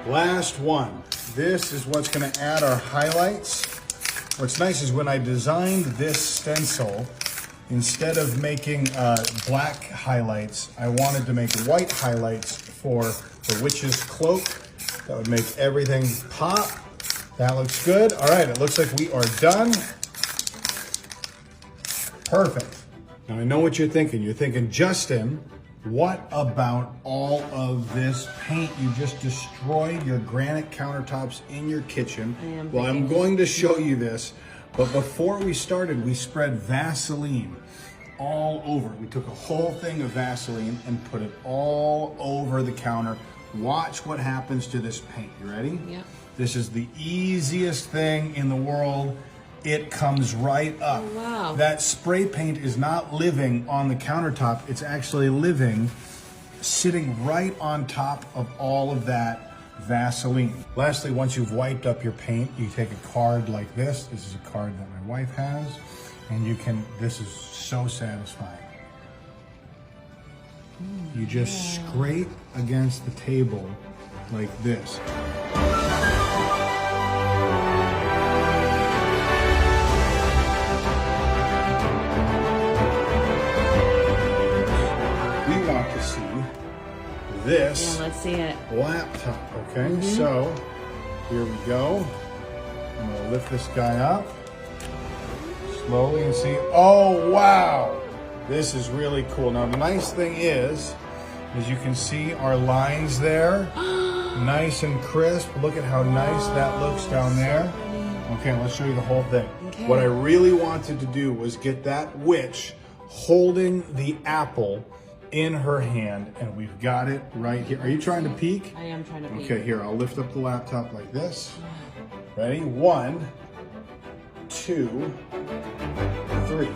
Last one. This is what's going to add our highlights. What's nice is when I designed this stencil, instead of making black highlights, I wanted to make white highlights for the witch's cloak. That would make everything pop. That looks good. All right, it looks like we are done. Perfect. Now I know what you're thinking. You're thinking, Justin, what about all of this paint? You just destroyed your granite countertops in your kitchen. Well, I'm going to show you this, but before we started, we spread Vaseline all over. We took a whole thing of Vaseline and put it all over the counter. Watch what happens to this paint. You ready? Yep. This is the easiest thing in the world. It comes right up. Oh, wow. That spray paint is not living on the countertop. It's actually living, sitting right on top of all of that Vaseline. Lastly, once you've wiped up your paint, you take a card like this. This is a card that my wife has. And you can, this is so satisfying. You just scrape against the table like this. This let's see it. laptop, okay? So here we go. I'm gonna lift this guy up slowly and see. Oh wow, this is really cool. Now the nice thing is you can see our lines there, nice and crisp. Look at how nice that looks down there. Okay, let's show you the whole thing. Okay. What I really wanted to do was get that witch holding the apple in her hand, and we've got it right here. Are you trying to peek? I am trying to peek. Okay, here, I'll lift up the laptop like this. Ready? 1, 2, 3.